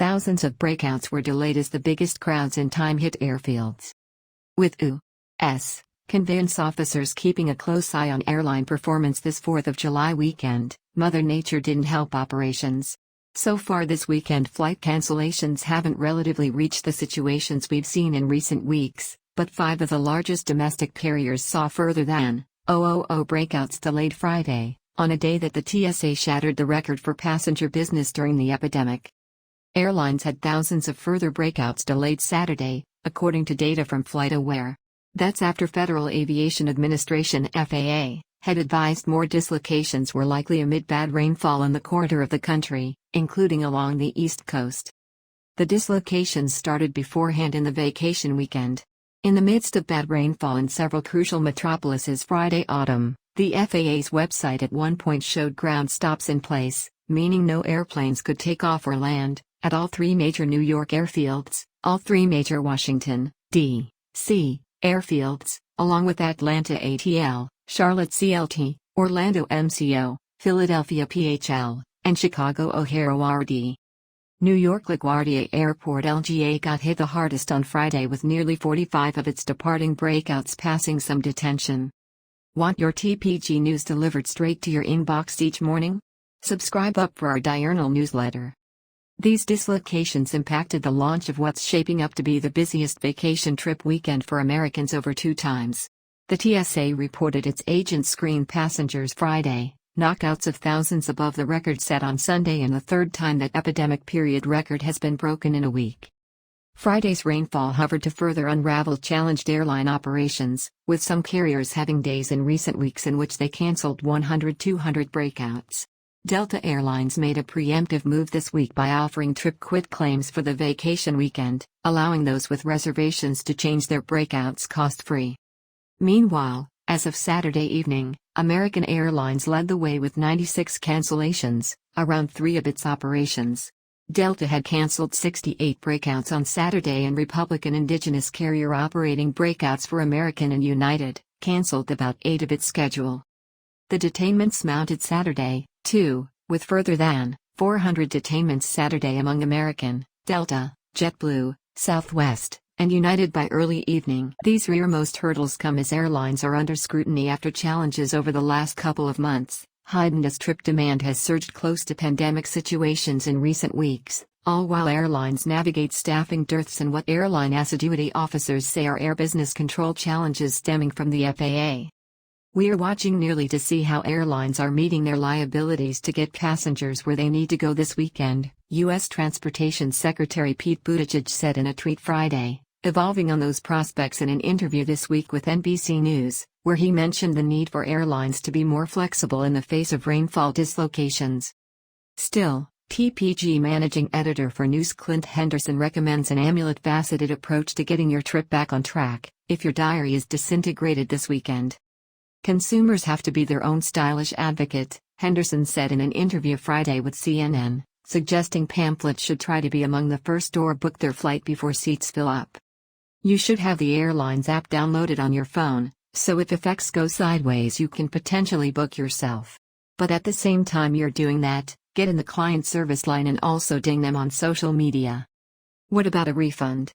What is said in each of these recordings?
thousands of breakouts were delayed as the biggest crowds in time hit airfields. With U.S. conveyance officers keeping a close eye on airline performance this 4th of July weekend, Mother Nature didn't help operations. So far this weekend, flight cancellations haven't relatively reached the situations we've seen in recent weeks, but 5 of the largest domestic carriers saw further than 000 breakouts delayed Friday, on a day that the TSA shattered the record for passenger business during the epidemic. Airlines had thousands of further breakouts delayed Saturday, according to data from FlightAware. That's after Federal Aviation Administration (FAA) had advised more dislocations were likely amid bad rainfall in the corridor of the country, including along the East Coast. The dislocations started beforehand in the vacation weekend. In the midst of bad rainfall in several crucial metropolises Friday autumn, the FAA's website at one point showed ground stops in place, meaning no airplanes could take off or land, at all 3 major New York airfields, all 3 major Washington, D.C. airfields, along with Atlanta ATL, Charlotte CLT, Orlando MCO, Philadelphia PHL, and Chicago O'Hare ORD. New York LaGuardia Airport LGA got hit the hardest on Friday with nearly 45 of its departing breakouts passing some detention. Want your TPG news delivered straight to your inbox each morning? Subscribe up for our diurnal newsletter. These dislocations impacted the launch of what's shaping up to be the busiest vacation trip weekend for Americans over 2 times. The TSA reported its agents screened passengers Friday, knockouts of thousands above the record set on Sunday and the 3rd time that epidemic period record has been broken in a week. Friday's rainfall hovered to further unravel challenged airline operations, with some carriers having days in recent weeks in which they canceled 100-200 breakouts. Delta Airlines made a preemptive move this week by offering trip quit claims for the vacation weekend, allowing those with reservations to change their breakouts cost-free. Meanwhile, as of Saturday evening, American Airlines led the way with 96 cancellations, around 3 of its operations. Delta had canceled 68 breakouts on Saturday, and Republican Indigenous carrier operating breakouts for American and United canceled about 8 of its schedule. The detainments mounted Saturday, too, with further than 400 detainments Saturday among American, Delta, JetBlue, Southwest, and United by early evening. These rearmost hurdles come as airlines are under scrutiny after challenges over the last couple of months, heightened as trip demand has surged close to pandemic situations in recent weeks, all while airlines navigate staffing dearths and what airline assiduity officers say are air business control challenges stemming from the FAA. We're watching nearly to see how airlines are meeting their liabilities to get passengers where they need to go this weekend, U.S. Transportation Secretary Pete Buttigieg said in a tweet Friday, evolving on those prospects in an interview this week with NBC News, where he mentioned the need for airlines to be more flexible in the face of rainfall dislocations. Still, TPG managing editor for News Clint Henderson recommends an amulet-faceted approach to getting your trip back on track, if your diary is disintegrated this weekend. Consumers have to be their own stylish advocate, Henderson said in an interview Friday with CNN, suggesting pamphlets should try to be among the first or book their flight before seats fill up. You should have the Airlines app downloaded on your phone, so if effects go sideways you can potentially book yourself. But at the same time you're doing that, get in the client service line and also ding them on social media. What about a refund?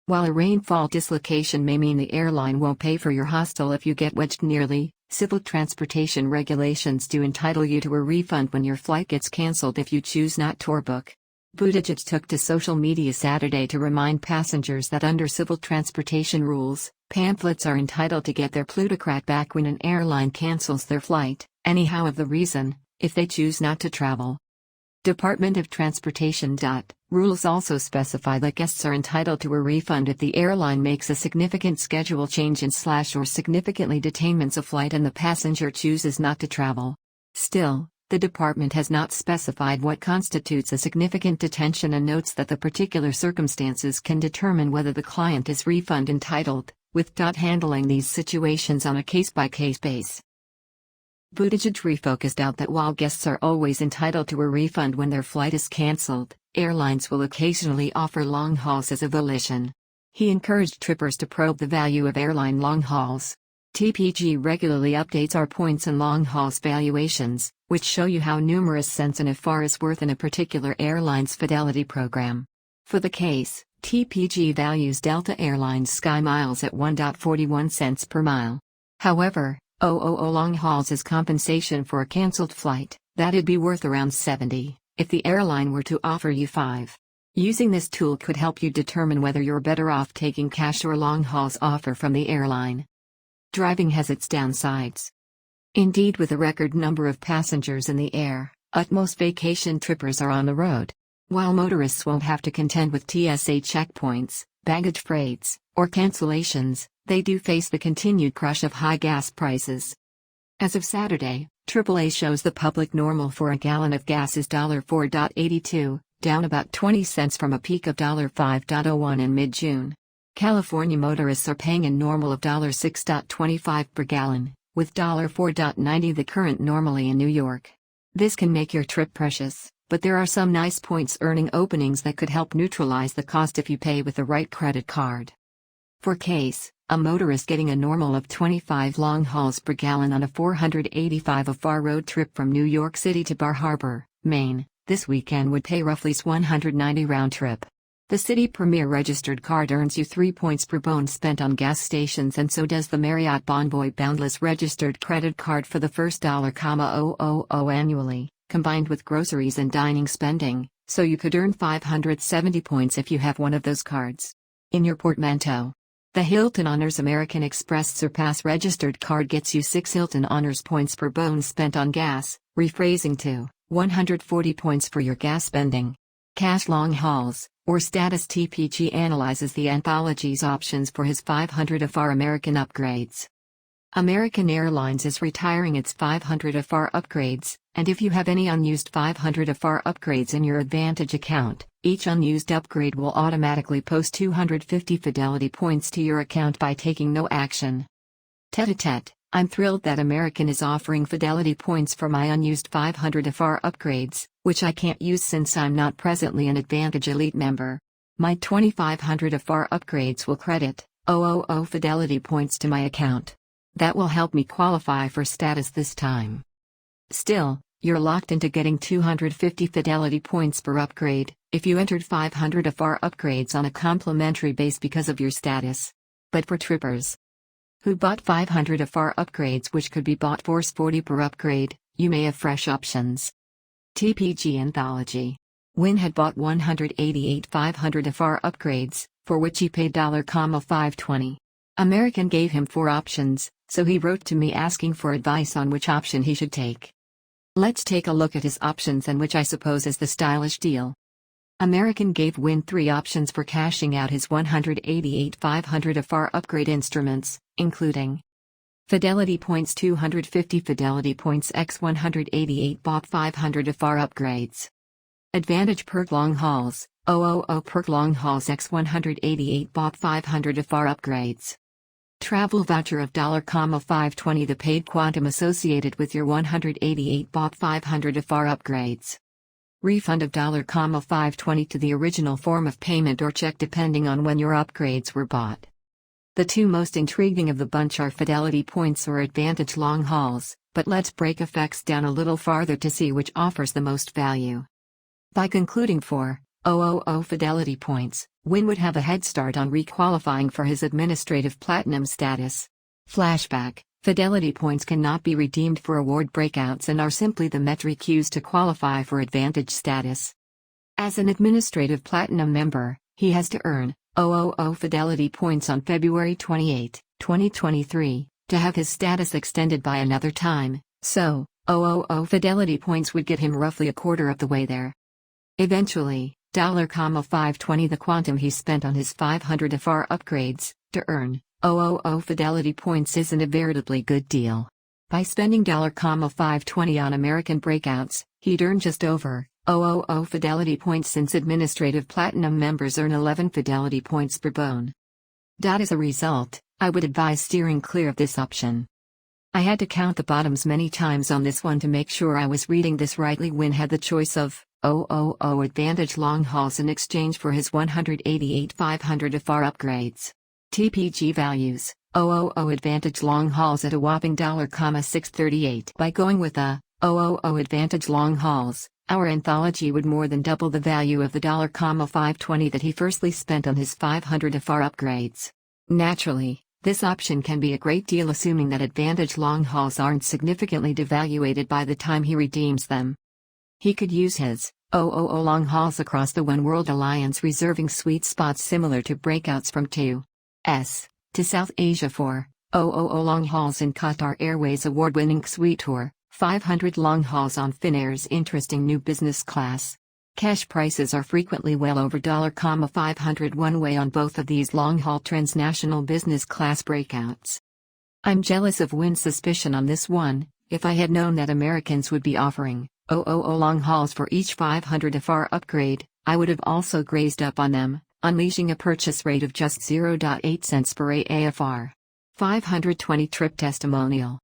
While a rainfall dislocation may mean the airline won't pay for your hostel if you get wedged nearly, civil transportation regulations do entitle you to a refund when your flight gets cancelled if you choose not to book. Buttigieg took to social media Saturday to remind passengers that under civil transportation rules, pamphlets are entitled to get their plutocrat back when an airline cancels their flight, anyhow of the reason, if they choose not to travel. Department of Transportation. Rules also specify that guests are entitled to a refund if the airline makes a significant schedule change or significantly detainments a flight and the passenger chooses not to travel. Still, the department has not specified what constitutes a significant detention and notes that the particular circumstances can determine whether the client is refund entitled, with handling these situations on a case-by-case basis. Buttigieg refocused out that while guests are always entitled to a refund when their flight is cancelled, airlines will occasionally offer long hauls as a volition. He encouraged trippers to probe the value of airline long hauls. TPG regularly updates our points and long hauls valuations, which show you how numerous cents in a far is worth in a particular airline's fidelity program. For the case, TPG values Delta Airlines Sky Miles at 1.41 cents per mile. However, OOO long hauls as compensation for a cancelled flight, that'd be worth around 70, if the airline were to offer you 5. Using this tool could help you determine whether you're better off taking cash or long hauls offer from the airline. Driving has its downsides. Indeed, with a record number of passengers in the air, utmost vacation trippers are on the road. While motorists won't have to contend with TSA checkpoints, baggage freights, or cancellations, they do face the continued crush of high gas prices. As of Saturday, AAA shows the public normal for a gallon of gas is $4.82, down about 20 cents from a peak of $5.01 in mid-June. California motorists are paying a normal of $6.25 per gallon, with $4.90 the current normally in New York. This can make your trip precious, but there are some nice points earning openings that could help neutralize the cost if you pay with the right credit card. For case, a motorist getting a normal of 25 long hauls per gallon on a 485 of far road trip from New York City to Bar Harbor, Maine, this weekend would pay roughly $190 round trip. The City Premier registered card earns you 3 points per bone spent on gas stations, and so does the Marriott Bonvoy Boundless registered credit card for the first $0.000 annually, combined with groceries and dining spending, so you could earn 570 points if you have one of those cards in your portmanteau. The Hilton Honors American Express Surpass registered card gets you 6 Hilton Honors points per bone spent on gas, rephrasing to 140 points for your gas spending. Cash long hauls, or status. TPG analyzes the anthology's options for his 500 AFAR American upgrades. American Airlines is retiring its 500 AFAR upgrades, and if you have any unused 500 AFAR upgrades in your Advantage account, each unused upgrade will automatically post 250 Fidelity points to your account by taking no action. Tete-a-tete, I'm thrilled that American is offering Fidelity points for my unused 500 AFAR upgrades, which I can't use since I'm not presently an Advantage Elite member. My 2500 AFAR upgrades will credit OOO Fidelity points to my account. That will help me qualify for status this time. Still, you're locked into getting 250 Fidelity points per upgrade if you entered 500 AFAR upgrades on a complimentary base because of your status. But for trippers who bought 500 AFAR upgrades, which could be bought for 40 per upgrade, you may have fresh options. TPG Anthology. Wynn had bought 188 500 AFAR upgrades, for which he paid $520. American gave him 4 options, so he wrote to me asking for advice on which option he should take. Let's take a look at his options and which I suppose is the stylish deal. American gave Wynn 3 options for cashing out his 188 500 AFAR upgrade instruments, including Fidelity points 250 Fidelity points x 188 bought 500 AFAR upgrades. Advantage perk long hauls, OOO perk long hauls x 188 bought 500 AFAR upgrades. Travel voucher of $520 the paid quantum associated with your 188 bought 500 AFAR upgrades. Refund of $520 to the original form of payment or check depending on when your upgrades were bought. The 2 most intriguing of the bunch are Fidelity points or Advantage long hauls, but let's break effects down a little farther to see which offers the most value. By concluding for OOO Fidelity points, Wynn would have a head start on requalifying for his administrative platinum status. Flashback: Fidelity points cannot be redeemed for award breakouts and are simply the metric used to qualify for Advantage status. As an administrative platinum member, he has to earn OOO Fidelity points on February 28, 2023, to have his status extended by another time, so OOO Fidelity points would get him roughly a quarter of the way there. Eventually, $520 the quantum he spent on his 500 AFAR upgrades to earn OOO Fidelity points isn't a veritably good deal. By spending $520 on American breakouts, he'd earn just over OOO Fidelity points since administrative platinum members earn 11 Fidelity points per bone. As a result, I would advise steering clear of this option. I had to count the bottoms many times on this one to make sure I was reading this rightly. Wynn had the choice of OOO Advantage long hauls in exchange for his 188 500 AFAR upgrades. TPG values OOO Advantage long hauls at a whopping $638 by going with a Advantage long hauls. Our anthology would more than double the value of the $520 that he firstly spent on his 500 FR upgrades. Naturally, this option can be a great deal assuming that Advantage long hauls aren't significantly devaluated by the time he redeems them. He could use his long hauls across the One World Alliance, reserving sweet spots similar to breakouts from 2S to South Asia for long hauls in Qatar Airways' award-winning Sweet Tour, 500 long hauls on Finnair's interesting new business class. Cash prices are frequently well over $500 one way on both of these long-haul transnational business class breakouts. I'm jealous of Wynn's suspicion on this one. If I had known that Americans would be offering long hauls for each 500 FR upgrade, I would have also grazed up on them, unleashing a purchase rate of just 0.8 cents per AFR. 520 trip testimonial.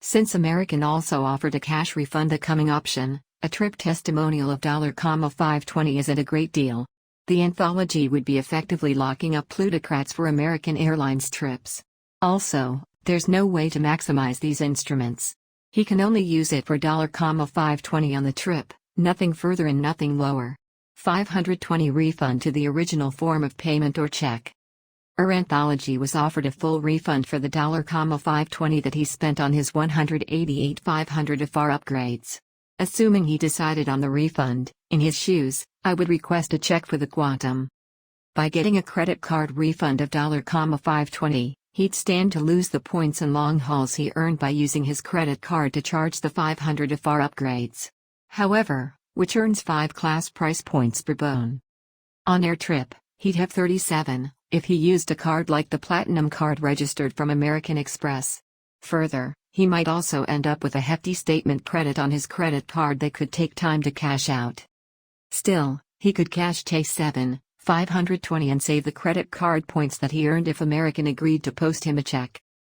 Since American also offered a cash refund a coming option, a trip testimonial of $520 isn't a great deal. The anthology would be effectively locking up plutocrats for American Airlines trips. Also, there's no way to maximize these instruments. He can only use it for $520 on the trip, nothing further and nothing lower. 520 refund to the original form of payment or check. Our anthology was offered a full refund for the $520 that he spent on his 188 500 FR upgrades. Assuming he decided on the refund, in his shoes, I would request a check for the quantum. By getting a credit card refund of $520, he'd stand to lose the points and long hauls he earned by using his credit card to charge the 500 FR upgrades. However, which earns 5 class price points per bone. On air trip, he'd have 37, if he used a card like the Platinum card registered from American Express. Further, he might also end up with a hefty statement credit on his credit card that could take time to cash out. Still, he could cash T7, 520 and save the credit card points that he earned if American agreed to post him a check.